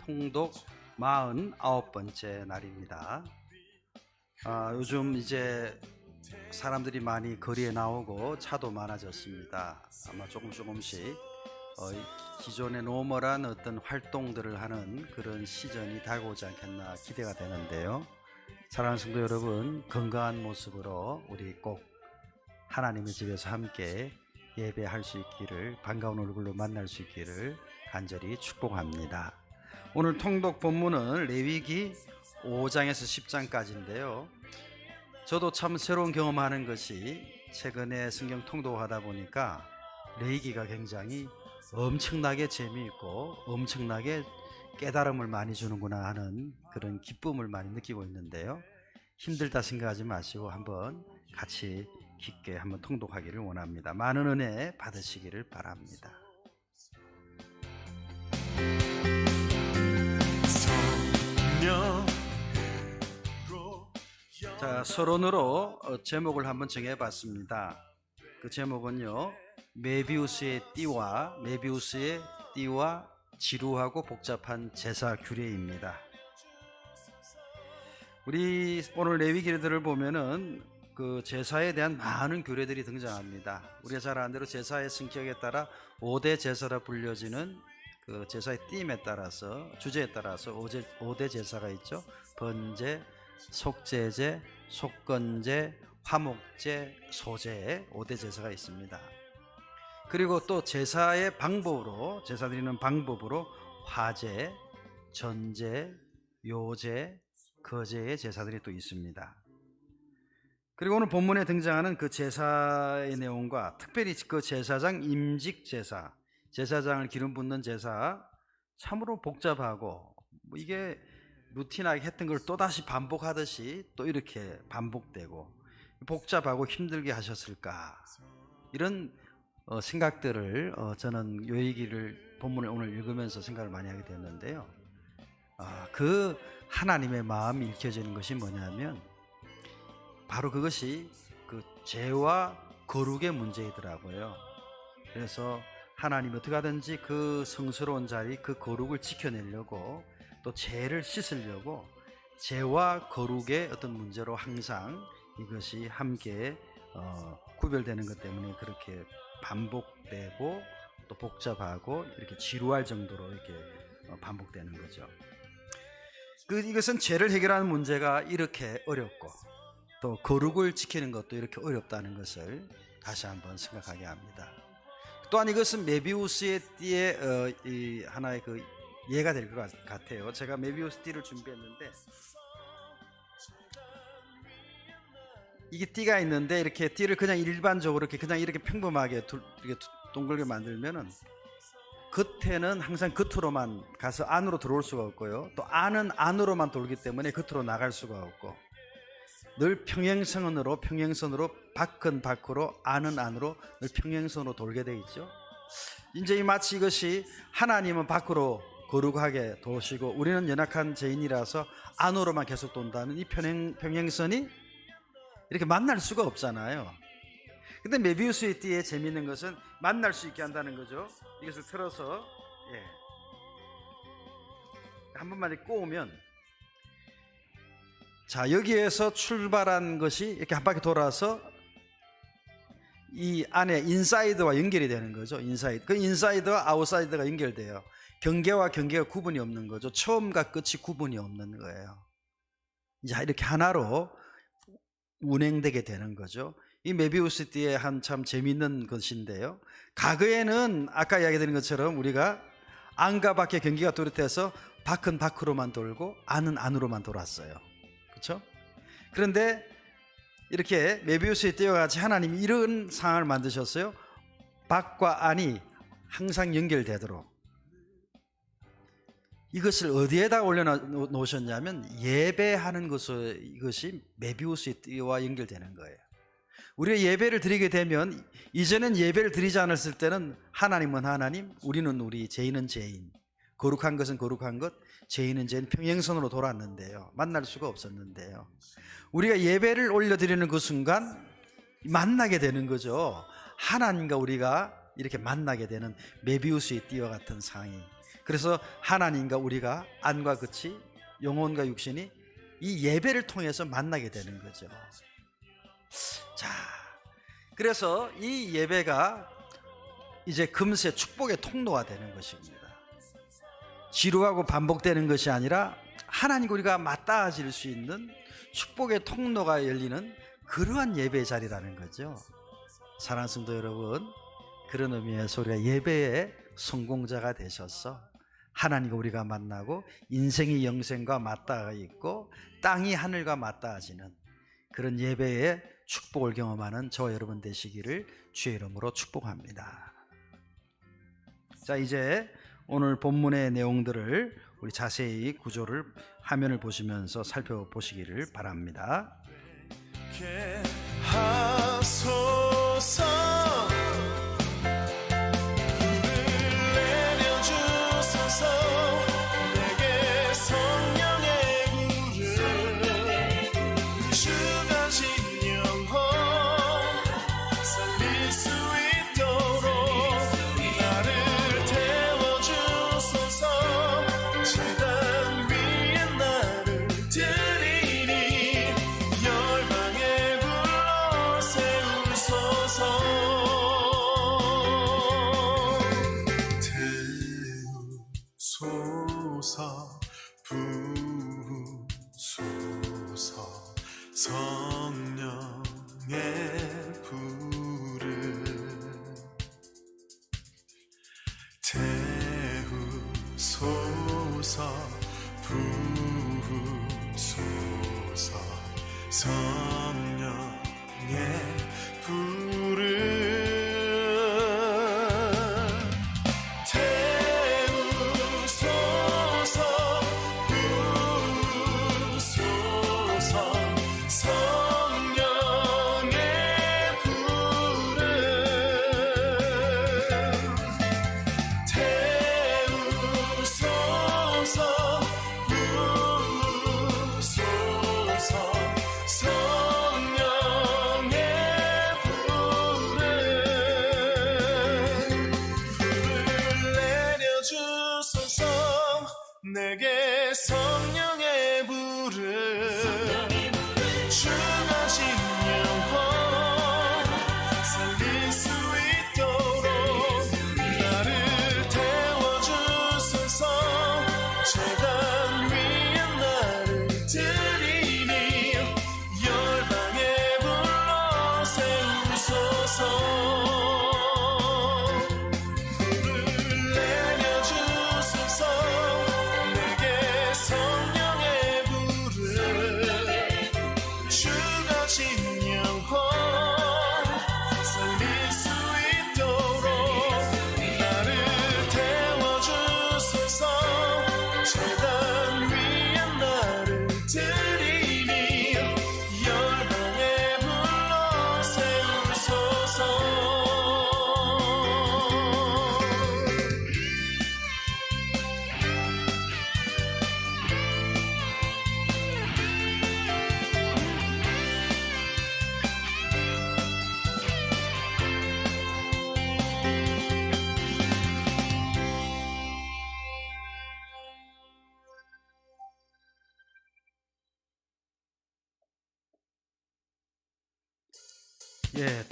통독 49번째 날입니다. 요즘 이제 사람들이 많이 거리에 나오고 차도 많아졌습니다. 아마 조금씩 기존의 노멀한 어떤 활동들을 하는 그런 시즌이 다가오지 않겠나 기대가 되는데요. 사랑하는 성도 여러분, 건강한 모습으로 우리 꼭 하나님의 집에서 함께 예배할 수 있기를, 반가운 얼굴로 만날 수 있기를 간절히 축복합니다. 오늘 통독 본문은 레위기 5장에서 10장까지인데요. 저도 참 새로운 경험하는 것이 최근에 성경 통독하다 보니까 레위기가 굉장히 엄청나게 재미있고 엄청나게 깨달음을 많이 주는구나 하는 그런 기쁨을 많이 느끼고 있는데요. 힘들다 생각하지 마시고 한번 같이 깊게 한번 통독하기를 원합니다. 많은 은혜 받으시기를 바랍니다. 자, 서론으로 제목을 한번 정해봤습니다. 그 제목은요, 메비우스의 띠와 지루하고 복잡한 제사 규례입니다. 우리 오늘 레위기들을 보면은 그 제사에 대한 많은 규례들이 등장합니다. 우리가 잘 아는 대로 제사의 성격에 따라 5대 제사라 불려지는 그 제사의 띠임에 따라서, 주제에 따라서 5대 제사가 있죠. 번제, 속제제, 속건제, 화목제, 소제, 5대 제사가 있습니다. 그리고 또 제사의 방법으로, 제사 드리는 방법으로 화제, 전제, 요제, 거제의 제사들이 또 있습니다. 그리고 오늘 본문에 등장하는 그 제사의 내용과 특별히 그 제사장 임직 제사, 제사장을 기름 붓는 제사, 참으로 복잡하고 이게 루틴하게 했던 걸 또다시 반복하듯이 또 이렇게 반복되고 복잡하고 힘들게 하셨을까, 이런 생각들을 저는 요 얘기를 본문을 오늘 읽으면서 생각을 많이 하게 됐는데요. 그 하나님의 마음이 읽혀지는 것이 뭐냐면 바로 그것이 그 죄와 거룩의 문제이더라고요. 그래서 하나님이 어떻게 하든지 그 성스러운 자리, 그 거룩을 지켜내려고, 또 죄를 씻으려고 죄와 거룩의 어떤 문제로 항상 이것이 함께 구별되는 것 때문에 그렇게 반복되고 또 복잡하고 이렇게 지루할 정도로 이렇게 반복되는 거죠. 이것은 죄를 해결하는 문제가 이렇게 어렵고 또 거룩을 지키는 것도 이렇게 어렵다는 것을 다시 한번 생각하게 합니다. 또한 이것은 메비우스의 띠의 하나의 그 예가 될 것 같아요. 제가 메비우스 띠를 준비했는데, 이게 띠가 있는데 이렇게 띠를 그냥 일반적으로 그냥 이렇게 평범하게 이렇게 동글게 만들면은 겉에는 항상 겉으로만 가서 안으로 들어올 수가 없고요. 또 안은 안으로만 돌기 때문에 겉으로 나갈 수가 없고, 늘 평행선으로 밖은 밖으로 안은 안으로 늘 평행선으로 돌게 돼 있죠. 이제 마치 이것이 하나님은 밖으로 거룩하게 도시고 우리는 연약한 죄인이라서 안으로만 계속 돈다는 이 평행선이 이렇게 만날 수가 없잖아요. 근데 메비우스의 띠의 재미있는 것은 만날 수 있게 한다는 거죠. 이것을 틀어서 한 번만 이렇게 꼬우면, 자, 여기에서 출발한 것이 이렇게 한 바퀴 돌아서 이 안에 인사이드와 연결이 되는 거죠. 인사이드. 그 인사이드와 아웃사이드가 연결돼요. 경계와 경계가 구분이 없는 거죠. 처음과 끝이 구분이 없는 거예요. 이제 이렇게 하나로 운행되게 되는 거죠. 이 메비우스 띠의 한 참 재미있는 것인데요. 과거에는 아까 이야기드린 것처럼 우리가 안과 밖의 경계가 뚜렷해서 밖은 밖으로만 돌고 안은 안으로만 돌았어요. 그렇죠? 그런데 이렇게 메비우스의 띠와 같이 하나님이 이런 상황을 만드셨어요. 밖과 안이 항상 연결되도록. 이것을 어디에다 올려놓으셨냐면 예배하는 이것이 메비우스의 띠와 연결되는 거예요. 우리가 예배를 드리게 되면, 이전엔 예배를 드리지 않았을 때는 하나님은 하나님, 우리는 우리, 죄인은 죄인, 거룩한 것은 거룩한 것, 죄인은 죄인, 평행선으로 돌았는데요. 만날 수가 없었는데요. 우리가 예배를 올려드리는 그 순간 만나게 되는 거죠. 하나님과 우리가 이렇게 만나게 되는 메비우스의 띠와 같은 상황이 그래서 하나님과 우리가 안과 끝이 영혼과 육신이 이 예배를 통해서 만나게 되는 거죠. 자, 그래서 이 예배가 이제 금세 축복의 통로가 되는 것입니다. 지루하고 반복되는 것이 아니라 하나님과 우리가 맞닿아질 수 있는 축복의 통로가 열리는 그러한 예배의 자리라는 거죠. 사랑하는 성도 여러분, 그런 의미에서 우리가 예배의 성공자가 되셔서 하나님과 우리가 만나고 인생이 영생과 맞닿아 있고 땅이 하늘과 맞닿아지는 그런 예배의 축복을 경험하는 저와 여러분 되시기를 주의 이름으로 축복합니다. 자, 이제 오늘 본문의 내용들을 우리 자세히 구조를 화면을 보시면서 살펴보시기를 바랍니다. 하소서 성령의 불을 태우소서 부으소서 성령의 불을 내게 성령의 불을 주가신 영혼 살릴 수 있도록 나를 태워주소서 제단 위에 나를 드리니 열방에 불러 세우소서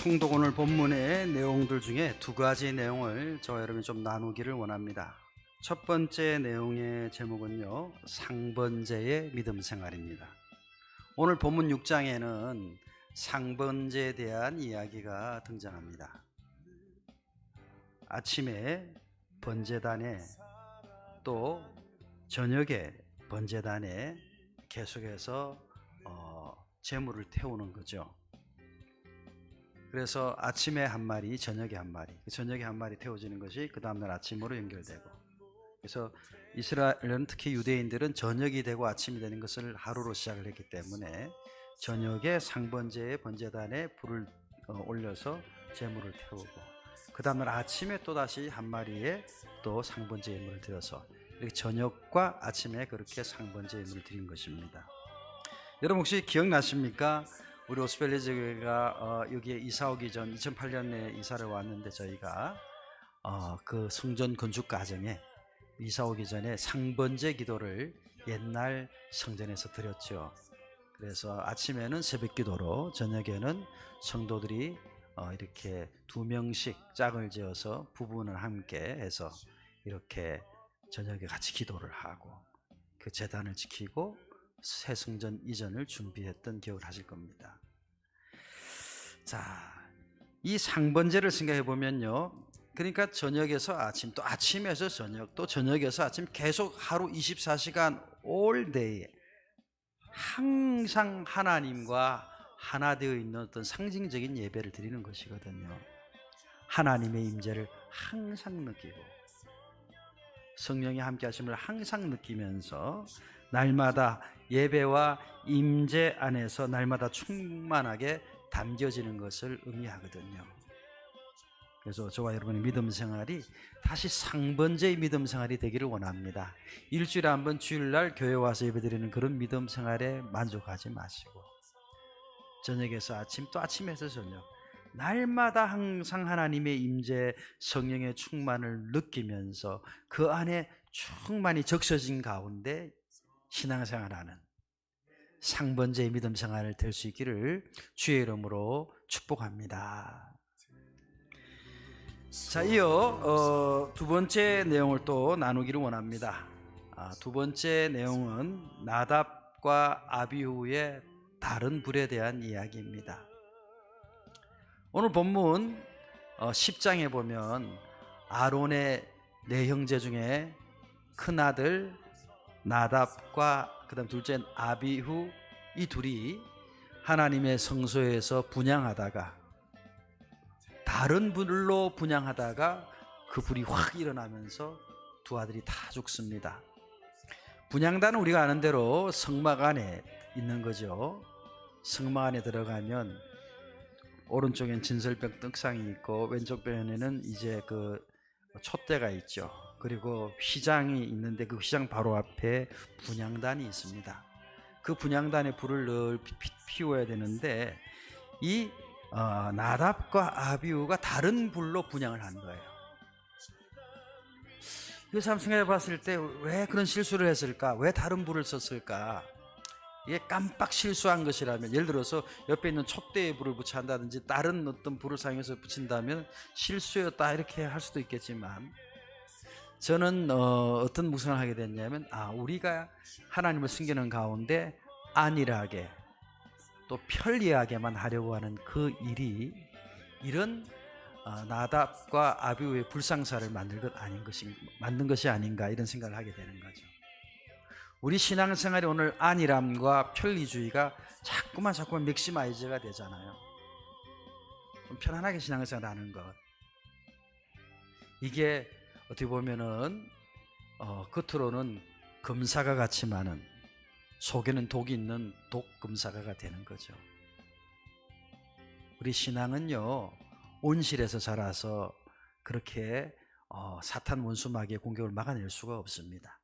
통독 오늘 본문의 내용들 중에 두 가지 내용을 저와 여러분이 좀 나누기를 원합니다. 첫 번째 내용의 제목은요, 상번제의 믿음 생활입니다. 오늘 본문 6장에는 상번제에 대한 이야기가 등장합니다. 아침에 번제단에 또 저녁에 번제단에 계속해서 제물을 태우는 거죠. 그래서 아침에 한 마리, 저녁에 한 마리, 저녁에 한 마리 태워지는 것이 그 다음날 아침으로 연결되고, 그래서 이스라엘은 특히 유대인들은 저녁이 되고 아침이 되는 것을 하루로 시작을 했기 때문에 저녁에 상번제의 번제단에 불을 올려서 제물을 태우고, 그 다음날 아침에 또다시 한 마리의 또 상번제 예물을 드려서 이렇게 저녁과 아침에 그렇게 상번제 예물을 드린 것입니다. 여러분 혹시 기억나십니까? 우리 오스펠리즈 교회가 여기에 이사 오기 전 2008년에 이사를 왔는데 저희가 그 성전 건축 과정에 이사 오기 전에 상번제 기도를 옛날 성전에서 드렸죠. 그래서 아침에는 새벽 기도로, 저녁에는 성도들이 이렇게 2명씩 짝을 지어서 부부는 함께 해서 이렇게 저녁에 같이 기도를 하고 그 제단을 지키고 새 성전 이전을 준비했던 기억을 하실 겁니다. 자, 이 상번제를 생각해 보면요, 그러니까 저녁에서 아침, 또 아침에서 저녁, 또 저녁에서 아침, 계속 하루 24시간 all day 항상 하나님과 하나 되어 있는 어떤 상징적인 예배를 드리는 것이거든요. 하나님의 임재를 항상 느끼고 성령이 함께 하심을 항상 느끼면서 날마다 예배와 임재 안에서 날마다 충만하게 담겨지는 것을 의미하거든요. 그래서 저와 여러분의 믿음 생활이 다시 상번제의 믿음 생활이 되기를 원합니다. 일주일에 한 번 주일날 교회 와서 예배드리는 그런 믿음 생활에 만족하지 마시고 저녁에서 아침, 또 아침에서 저녁, 날마다 항상 하나님의 임재, 성령의 충만을 느끼면서 그 안에 충만히 적셔진 가운데 신앙생활하는 상번제의 믿음 생활을 될 수 있기를 주의 이름으로 축복합니다. 자, 이어 두 번째 내용을 또 나누기를 원합니다. 두 번째 내용은 나답과 아비후의 다른 불에 대한 이야기입니다. 오늘 본문 10장에 보면 아론의 네 형제 중에 큰아들 나답과 그 다음 둘째 아비후, 이 둘이 하나님의 성소에서 분향하다가 다른 불로 분향하다가 그 불이 확 일어나면서 두 아들이 다 죽습니다. 분향단은 우리가 아는 대로 성막 안에 있는 거죠. 성막 안에 들어가면 오른쪽엔 진설병 떡상이 있고 왼쪽 편에는 이제 그 촛대가 있죠. 그리고 휘장이 있는데 그 휘장 바로 앞에 분향단이 있습니다. 그 분향단에 불을 늘 피워야 되는데 이 나답과 아비후가 다른 불로 분향을 한 거예요. 이 사람 생각해 봤을 때 왜 그런 실수를 했을까? 왜 다른 불을 썼을까? 이게 깜빡 실수한 것이라면, 예를 들어서 옆에 있는 촛대에 불을 붙여 한다든지 다른 어떤 불을 사용해서 붙인다면 실수였다 이렇게 할 수도 있겠지만, 저는 어떤 묵상을 하게 됐냐면 우리가 하나님을 섬기는 가운데 안일하게 또 편리하게만 하려고 하는 그 일이 이런 나답과 아비후의 불상사를 만든 것이 아닌가, 이런 생각을 하게 되는 거죠. 우리 신앙생활이 오늘 안일함과 편리주의가 자꾸만 맥시마이즈가 되잖아요. 좀 편안하게 신앙생활 하는 것, 이게 어떻게 보면은 겉으로는 금사가 같지만은 속에는 독이 있는 독금사가가 되는 거죠. 우리 신앙은요, 온실에서 자라서 그렇게 사탄 원수마귀의 공격을 막아낼 수가 없습니다.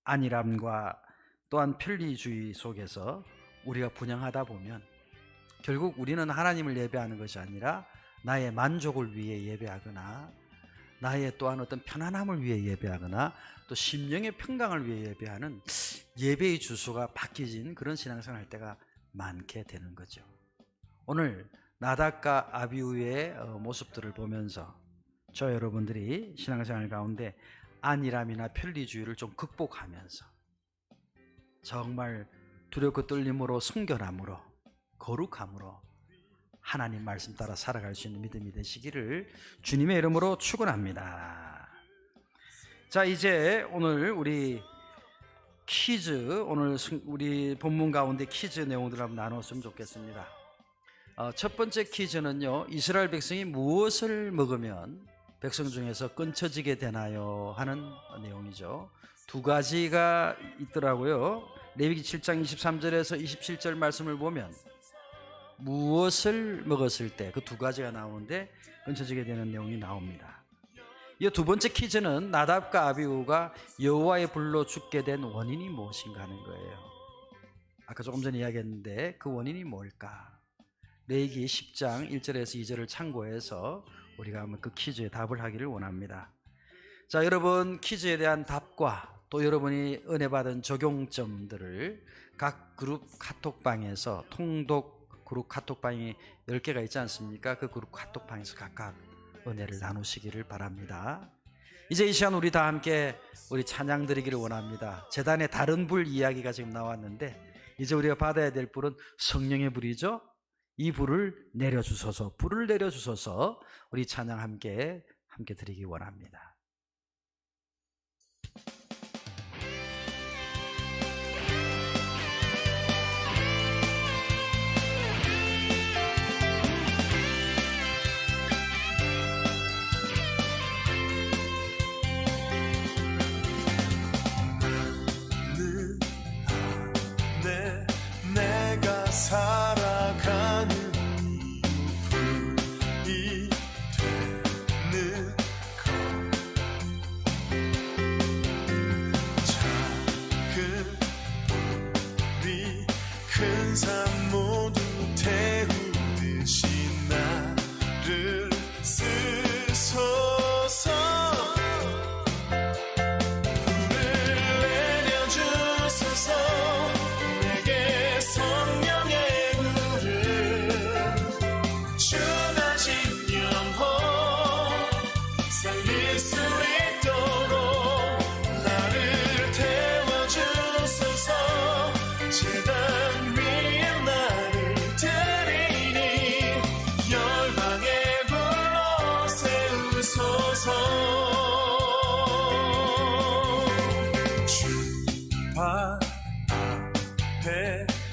안일함과 또한 편리주의 속에서 우리가 분향하다 보면 결국 우리는 하나님을 예배하는 것이 아니라 나의 만족을 위해 예배하거나 나의 또한 어떤 편안함을 위해 예배하거나 또 심령의 평강을 위해 예배하는 예배의 주소가 바뀌진 그런 신앙생활 할 때가 많게 되는 거죠. 오늘 나답과 아비후의 모습들을 보면서 저 여러분들이 신앙생활 가운데 안일함이나 편리주의를 좀 극복하면서 정말 두렵고 떨림으로 순결함으로 거룩함으로 하나님 말씀 따라 살아갈 수 있는 믿음이 되시기를 주님의 이름으로 축원합니다. 자, 이제 오늘 우리 퀴즈, 오늘 우리 본문 가운데 퀴즈 내용들을 한번 나눴으면 좋겠습니다. 첫 번째 퀴즈는요, 이스라엘 백성이 무엇을 먹으면 백성 중에서 끊쳐지게 되나요? 하는 내용이죠. 두 가지가 있더라고요. 레위기 7장 23절에서 27절 말씀을 보면 무엇을 먹었을 때 그 두 가지가 나오는데 끊쳐지게 되는 내용이 나옵니다. 이 두 번째 퀴즈는 나답과 아비후가 여호와의 불로 죽게 된 원인이 무엇인가 하는 거예요. 아까 조금 전에 이야기했는데 그 원인이 뭘까? 레위기 10장 1절에서 2절을 참고해서 우리가 한번 그 퀴즈에 답을 하기를 원합니다. 자, 여러분 퀴즈에 대한 답과 또 여러분이 은혜 받은 적용점들을 각 그룹 카톡방에서 통독 그룹 카톡방이 10개가 있지 않습니까? 그 그룹 카톡방에서 각각 은혜를 나누시기를 바랍니다. 이제 이 시간 우리 다 함께 우리 찬양 드리기를 원합니다. 제단의 다른 불 이야기가 지금 나왔는데 이제 우리가 받아야 될 불은 성령의 불이죠. 이 불을 내려주소서, 불을 내려주소서. 우리 찬양 함께 드리기 원합니다. 살아가는 이유이 되는 것 작은 우리 큰 산 모두 태우듯이 나를 쓰소서 불을 내려주소서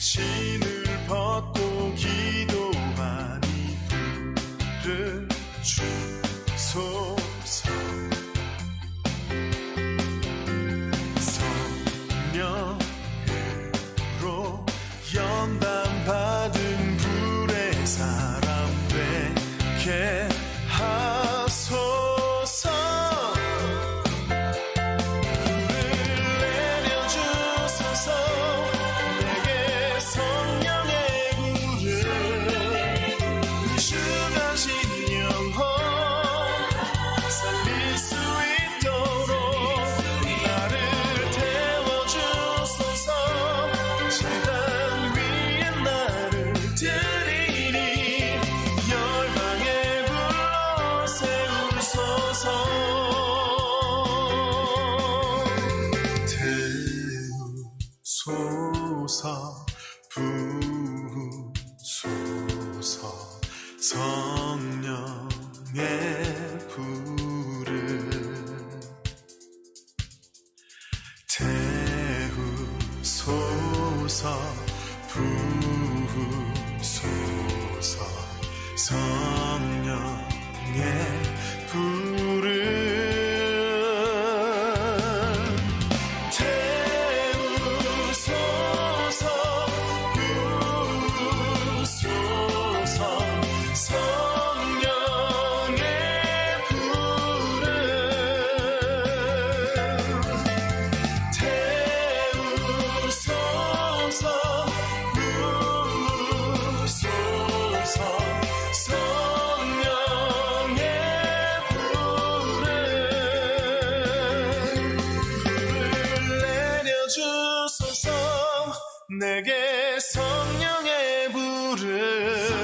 신을 벗고 기도하니 불을 주소서 성령으로 연단받은 불의 사람 되게 하소서 부소서 성령의 불을 태우소서 부소서 성령의 불을 내게 성령의 불을